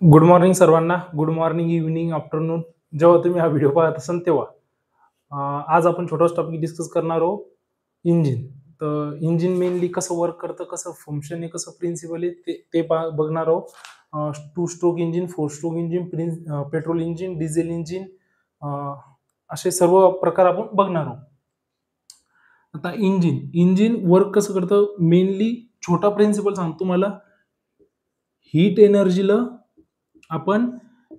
Good morning सर्वांना. Good morning, evening, afternoon, जेव्हा तुम्ही हा व्हिडिओ पाहत असाल तेव्हा. आज आपण छोटाच टॉपिक डिस्कस करणार आहोत, इंजिन. तर इंजिन मेनली कसं वर्क करतं, कसं फंक्शन आहे, कसं प्रिन्सिपल आहे ते ते बघणार आहोत. 2 stroke engine, 4 stroke engine, petrol engine, diesel engine, असे सर्व प्रकार आपण बघणार आहोत. आता इंजिन इंजिन वर्क कसं करतं, मेनली छोटा प्रिन्सिपल सांगतो तुम्हाला. हीट एनर्जीला आपण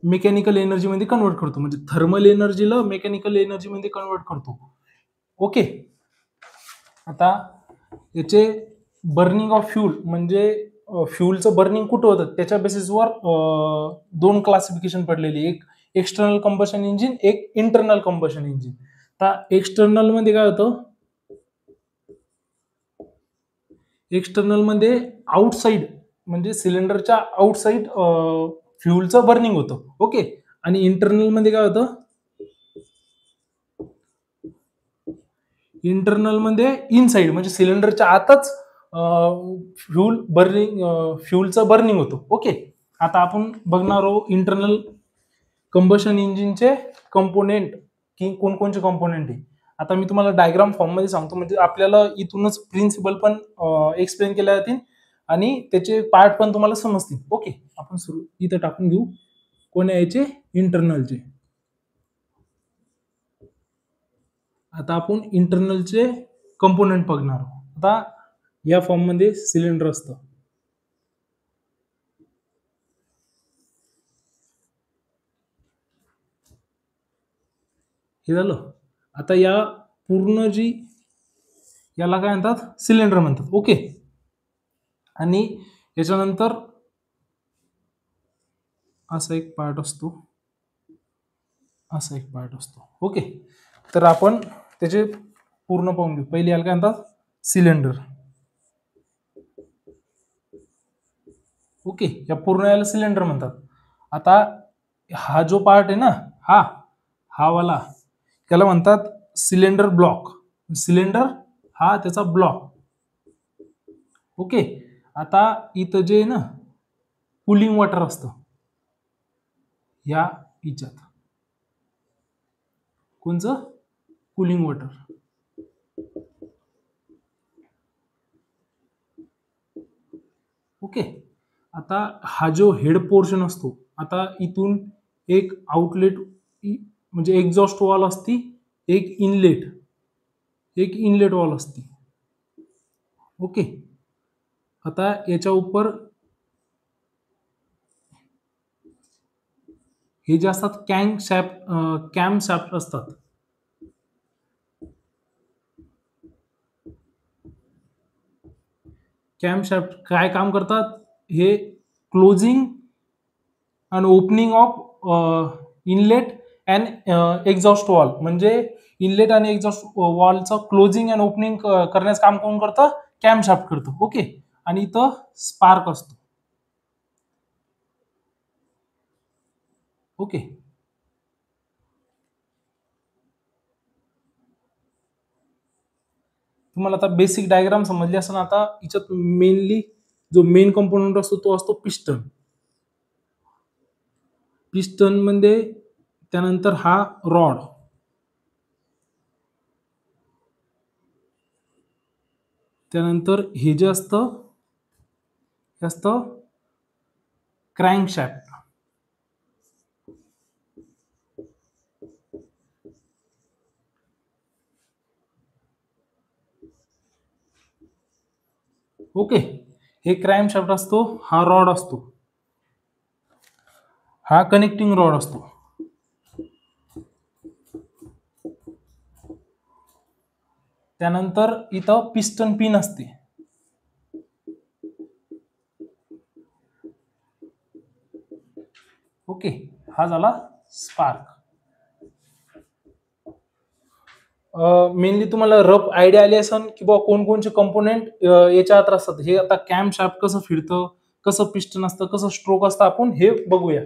मेकॅनिकल एनर्जी मध्ये कन्वर्ट करतो, म्हणजे थर्मल एनर्जीला मेकॅनिकल एनर्जी मध्ये कन्वर्ट करतो. ओके. आता याचे बर्निंग ऑफ फ्यूल, म्हणजे फ्यूलचं बर्निंग कुठं होतं त्याच्या बेसिसवर दोन क्लासिफिकेशन पडलेली. एक एक्सटर्नल कंबशन इंजिन, एक इंटरनल कंबशन इंजिन. आता एक्सटर्नल मध्ये काय होतं, एक्सटर्नल मध्ये आउटसाइड म्हणजे सिलेंडरच्या आउटसाइड फ्यूलचं बर्निंग होतं. ओके. आणि इंटरनल मध्ये काय होतं, इंटरनल मध्ये इनसाइड म्हणजे सिलेंडरच्या आतच फ्यूलचं बर्निंग होतं. ओके. आता आपण बघणार आहोत इंटरनल कंबशन इंजिनचे कंपोनेंट, की कोणकोणचे कंपोनेंट आहे. आता मी तुम्हाला डायग्राम फॉर्म मध्ये सांगतो, म्हणजे आपल्याला इथूनच प्रिन्सिपल पण एक्सप्लेन केल्या जातील आणि त्याचे पार्ट पण तुम्हाला समजतील. ओके. आपण सुरू इथं टाकून घेऊ. कोण यायचे, इंटरनलचे. आता आपण इंटरनलचे कंपोनेंट बघणार आहोत. आता या फॉर्म मध्ये सिलेंडर असतं. हे झालं. आता या पूर्ण जी याला काय म्हणतात, सिलेंडर म्हणतात. ओके. आणि याच्यानंतर असा एक पार्ट असतो, असा एक पार्ट असतो. ओके. तर आपण त्याचे पूर्ण पाहून घेऊ. पहिले याला काय म्हणतात, सिलेंडर. ओके. या पूर्ण याला सिलेंडर म्हणतात. आता हा जो पार्ट आहे ना, हा वाला, त्याला म्हणतात सिलेंडर ब्लॉक. सिलेंडर हा त्याचा ब्लॉक. ओके. आता इथं जे आहे ना, कूलिंग वॉटर असतं या हिच्यात. कोणचं, कूलिंग वॉटर. ओके. आता हा जो हेड पोर्शन असतो, आता इथून एक आउटलेट म्हणजे एक्झॉस्ट वॉल असती, एक इनलेट वॉल असती. ओके. आता याच्या उपर हे जे असतात कॅम शॅफ्ट असतात. कॅम शॅफ्ट काय काम करतात, हे क्लोजिंग आणि opening of inlet and exhaust wall, म्हणजे इनलेट आणि एक्झॉस्ट वॉलचं क्लोजिंग अँड ओपनिंग करण्याचं काम कोण करतं, कॅम शॅफ्ट करतो. ओके. आणि इथं स्पार्क असतो. ओके. तुम्हाला आता बेसिक डायग्राम समजली असेल. आता याच्यात मेनली जो मेन कंपोनंट असतो तो असतो पिस्टन. पिस्टन मध्ये त्यानंतर हा रॉड, त्यानंतर हे जे असतं क्रँकशॅफ्ट. ओके. हे क्रॅंकशॅफ्ट असतो, हा रॉड असतो, हा कनेक्टिंग रॉड असतो. त्यानंतर इथं पिस्टन पिन असते. ओके. हा झाला स्पार्क. मेनली तुम्हाला रफ आयडिया आली असेल की बा कोणकोणचे कंपोनेंट याच्या आत असतात. हे आता कॅम शाफ्ट कसं फिरतं, कसं पिस्टन असतं, कसं स्ट्रोक असतं, आपण हे बघूया.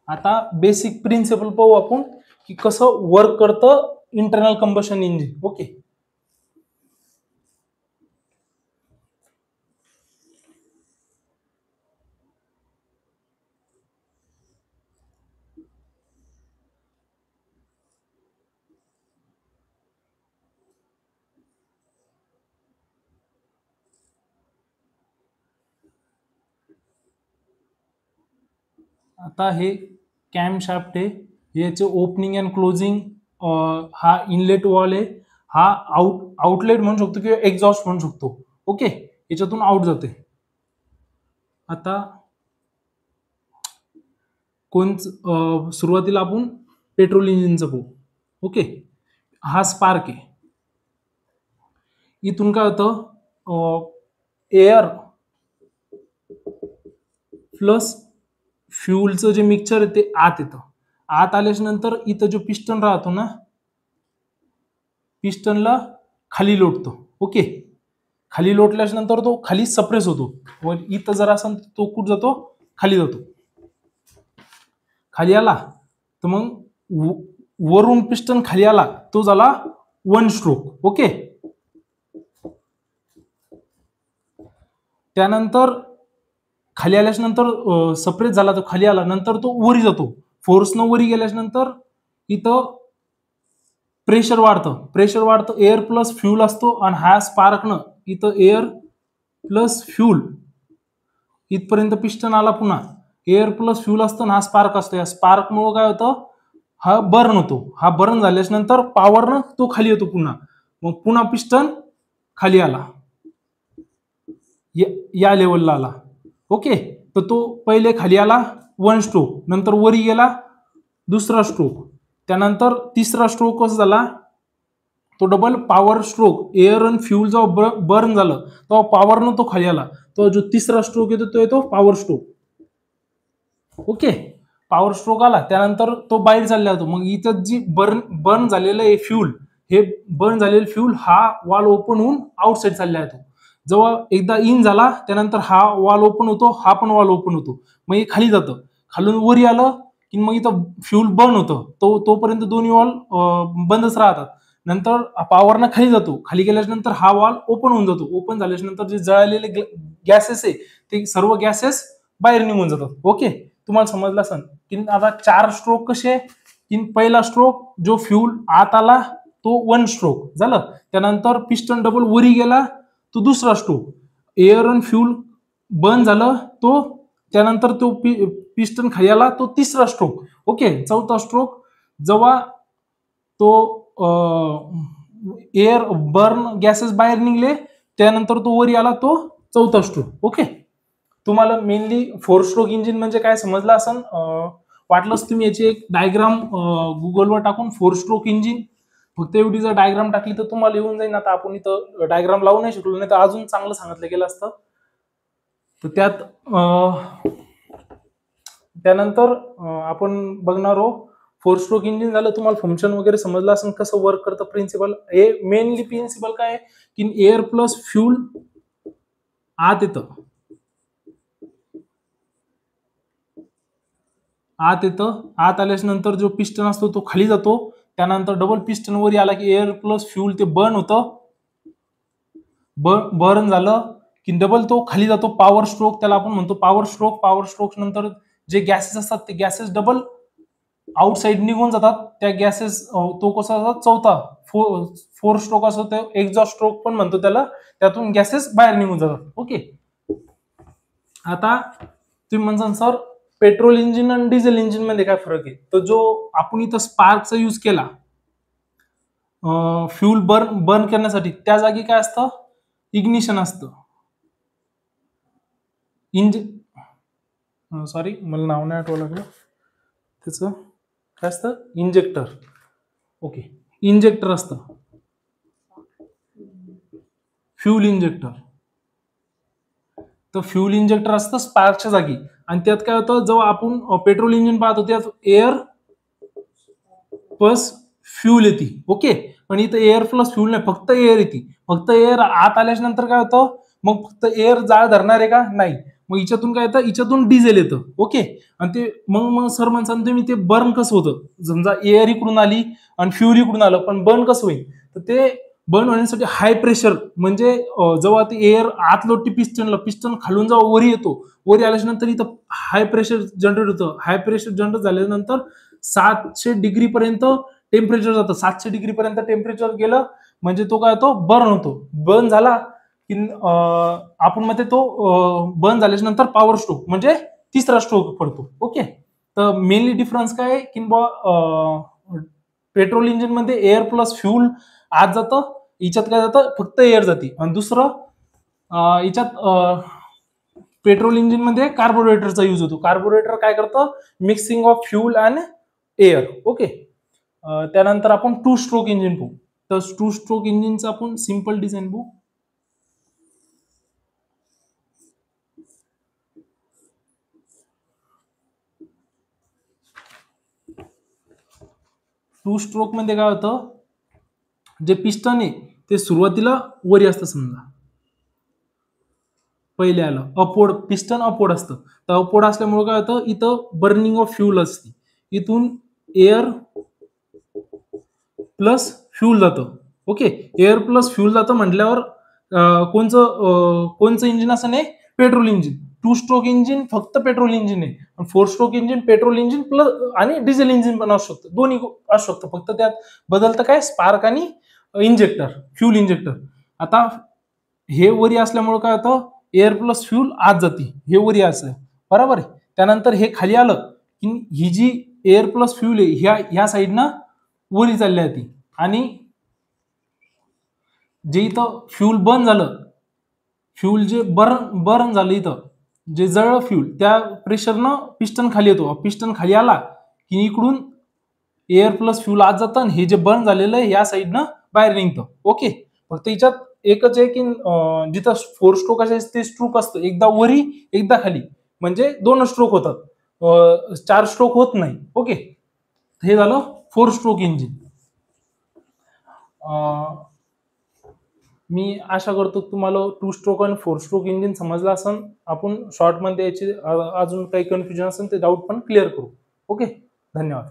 आता बेसिक प्रिन्सिपल पाहू आपण की कसं वर्क करतं इंटरनल कंबशन इंजिन. ओके. आता हे कॅम शाफ्ट आहे, याचे ओपनिंग अँड क्लोजिंग, हा इनलेट वॉल आहे, हा आउटलेट म्हणू शकतो किंवा एक्झॉस्ट म्हणू शकतो. ओके, याच्यातून आउट जाते. आता सुरुवातीला आपण पेट्रोल इंजिनचं पाहू. ओके, हा स्पार्क आहे. इथून काय होतं, एअर प्लस फ्यूलचं जे मिक्सचर आहे ते आत येतं. आत आल्याच्या नंतर इथं जो पिस्टन राहतो ना, पिस्टनला खाली लोटतो. ओके, खाली लोटल्याच्या नंतर तो खाली सप्रेस होतो. व इथं जर असेल तो कुठं जातो, खाली जातो. खाली आला तर मग वरून पिस्टन खाली आला, तो झाला वन स्ट्रोक. ओके, त्यानंतर खाली आल्याच्या नंतर सप्रेस झाला, तो खाली आला, नंतर तो वरी जातो. फोर्सनं वरी गेल्याच्या नंतर इथं प्रेशर वाढतं. एअर प्लस फ्यूल असतो आणि हा स्पार्कनं इथं एअर प्लस फ्यूल इथपर्यंत पिस्टन आला. पुन्हा एअर प्लस फ्यूल असतं ना, हा स्पार्क असतो. या स्पार्कमुळे काय होतं, हा बर्न होतो. हा बर्न झाल्याच्या नंतर पॉवरनं तो खाली येतो पुन्हा. मग पुन्हा पिस्टन खाली आला, या लेवलला आला. ओके, तर तो पहिले खाली आला वन स्ट्रोक, नंतर वरी गेला दुसरा स्ट्रोक, त्यानंतर तिसरा स्ट्रोक कसं झाला, तो डबल पॉवर स्ट्रोक. एअर आणि फ्यूल जेव्हा बर्न झालं तेव्हा पॉवरनं तो खाली आला. तो जो तिसरा स्ट्रोक येतो तो येतो power stroke. Okay, power stroke आला, त्यानंतर तो बाहेर चालला जातो. मग इथं जी बर्न झालेलं आहे फ्यूल, हे बर्न झालेलं फ्यूल हा वॉल ओपन होऊन आउटसाइड चालला जातो. जेव्हा एकदा इन झाला त्यानंतर हा वॉल ओपन होतो, हा पण वॉल ओपन होतो. मग हे खाली जातं, खालून वरी आलं की मग इथं फ्यूल बर्न होतं. तोपर्यंत दोन्ही वॉल बंदच राहतात. नंतर पॉवरनं खाली जातो, खाली गेल्याच्या नंतर हा वॉल ओपन होऊन जातो. ओपन झाल्याच्या नंतर जे जळालेले गॅसेस आहे ते सर्व गॅसेस बाहेर निघून जातात. ओके, तुम्हाला समजलं असेल की आता 4 स्ट्रोक कसे, की पहिला स्ट्रोक जो फ्यूल आत आला तो वन स्ट्रोक झालं, त्यानंतर पिस्टन डबल वरी गेला तो दुसरा स्ट्रोक, एअर आणि फ्यूल बर्न झालं तो, त्यानंतर तो पिस्टन खाली आला तो तिसरा स्ट्रोक. ओके, चौथा स्ट्रोक जेव्हा तो एअर बर्न गॅसेस बाहेर निघले त्यानंतर तो वरी आला तो चौथा स्ट्रोक. ओके, तुम्हाला मेनली 4 स्ट्रोक इंजिन म्हणजे काय समजलं असेल. वाटलंच तुम्ही याची एक डायग्राम गुगलवर टाकून 4 स्ट्रोक इंजिन फक्त एवढी जर डायग्राम टाकली तर तुम्हाला येऊन जाईल. आता आपण इथं डायग्राम लावू नाही शकलो, नाही तर अजून चांगलं सांगितलं गेलं असतं. तर त्यानंतर आपण बघणार आहोत 4 स्ट्रोक इंजिन झालं. तुम्हाला फंक्शन वगैरे समजलं असेल, कसं वर्क करतं प्रिन्सिपल. हे मेनली प्रिन्सिपल काय आहे की एअर प्लस फ्यूल आत येतं, आत आल्याच्या नंतर जो पिस्टन असतो तो खाली जातो, त्यानंतर डबल पिस्टन वरी आला की एअर प्लस फ्यूल ते बर्न होतं. बर्न झालं की डबल तो खाली जातो, पॉवर स्ट्रोक त्याला आपण म्हणतो. पॉवर स्ट्रोक नंतर जे गॅसेस असतात ते गॅसेस डबल आउटसाइड निघून जातात. त्या गॅसेस तो कसा असतात, चौथा 4 स्ट्रोक असतो, ते एक्झॉस्ट स्ट्रोक पण म्हणतो त्याला. त्यातून गॅसेस बाहेर निघून जातात. ओके, आता तुम्ही म्हणसान सर पेट्रोल इंजिन आणि डिझेल इंजिन मध्ये काय फरक आहे. तर जो आपण इथं स्पार्कचा यूज केला फ्यूल बर्न करण्यासाठी, त्या जागी काय असतं, इग्निशन असतं. इंजिन सॉरी मला नाव नाही आठवलं लागलं त्याचं, काय असतं, इंजेक्टर. ओके, इंजेक्टर असतं, फ्यूल इंजेक्टर. तर फ्यूल इंजेक्टर असतं स्पार्कच्या जागी. आणि त्यात काय होतं, जेव्हा आपण पेट्रोल इंजिन पाहतो त्यात एअर प्लस फ्यूल येते. ओके, पण इथं एअर प्लस फ्यूल नाही, फक्त एअर येते. फक्त एअर आत आल्याच्या नंतर काय होतं, मग फक्त एअर जाळ धरणार आहे का, नाही. मग हिच्यातून काय येतं, हिच्यातून डिझेल येतं. ओके. आणि ते मग सर म्हणतात तुम्ही ते बर्न कसं होतं, समजा एअर इकडून आली आणि फ्युल इकडून आलं, पण बर्न कसं होईल, तर ते बर्न होण्यासाठी हाय प्रेशर म्हणजे जेव्हा ते एअर आत लोटते पिस्टनला, पिस्टन खालून जेव्हा वरी येतो, वरी आल्याच्या नंतर इथं हाय प्रेशर जनरेट होतं. हाय प्रेशर जनरेट झाल्यानंतर 700 डिग्री पर्यंत टेम्परेचर जातं. 700 डिग्री पर्यंत टेम्परेचर गेलं म्हणजे तो काय होतो, बर्न होतो. बर्न झाला की आपण मध्ये तो बर्न झाल्याच्या नंतर पॉवर स्ट्रोक म्हणजे तिसरा स्ट्रोक पडतो. ओके. तर मेनली डिफरन्स काय आहे की पेट्रोल इंजिन मध्ये एअर प्लस फ्यूल आत जातं, हिच्यात काय जातं, फक्त एअर जाते. आणि दुसरं हिच्यात पेट्रोल इंजिन मध्ये कार्बोरेटरचा यूज होतो. कार्बोरेटर काय करतं, mixing of fuel and air. Okay. त्यानंतर आपण टू स्ट्रोक इंजिन पाहू. तर टू स्ट्रोक इंजिनचं आपण सिंपल डिझाईन पाहू. टू स्ट्रोक मध्ये काय होतं, जे पिस्टन आहे ते सुरुवातीला वरी असतं, समजा पहिले आलं अपवर्ड, पिस्टन अपवर्ड असतं. तर अपवर्ड असल्यामुळे काय होतं, इथं बर्निंग ऑफ फ्यूल असते. इथून एअर प्लस फ्यूल जातं. ओके. एअर प्लस फ्यूल जातं म्हटल्यावर कोणचं इंजिन असं नाही, petrol engine. Two stroke engine फक्त पेट्रोल इंजिन आहे. Four stroke engine petrol engine plus आणि डिझेल इंजिन पण असू शकतं, दोन्ही असू शकतं. फक्त त्यात बदलतं काय, स्पार्क आणि इंजेक्टर, फ्यूल इंजेक्टर. आता हे वरी असल्यामुळे काय होतं, एअर प्लस फ्यूल आत जाते, हे वरी असलं, बरोबर आहे. त्यानंतर हे खाली आलं की ही जी एअर प्लस फ्यूल आहे ह्या साईडनं वरी चालली जाते. आणि जे इथं फ्यूल बर्न झालं, फ्यूल जे बर्न झालं, इथं जे जळलं फ्यूल, त्या प्रेशरनं पिस्टन खाली येतो. पिस्टन खाली आला की इकडून एअर प्लस फ्यूल आत जातं आणि हे जे बर्न झालेलं आहे या साईडनं बाहेर निघतं. ओके. फक्त याच्यात एकच आहे की जिथं फोर स्ट्रोक असेल ते स्ट्रोक असतं, एकदा वरी एकदा खाली, म्हणजे दोन स्ट्रोक होतात, 4 स्ट्रोक होत नाही. ओके. हे झालं फोर स्ट्रोक इंजिन. मी आशा करतो तुम्हाला टू स्ट्रोक आणि फोर स्ट्रोक इंजिन समजलं असेल. आपण शॉर्टमध्ये याची अजून काही कन्फ्युजन असेल ते डाऊट पण क्लिअर करू. ओके. धन्यवाद.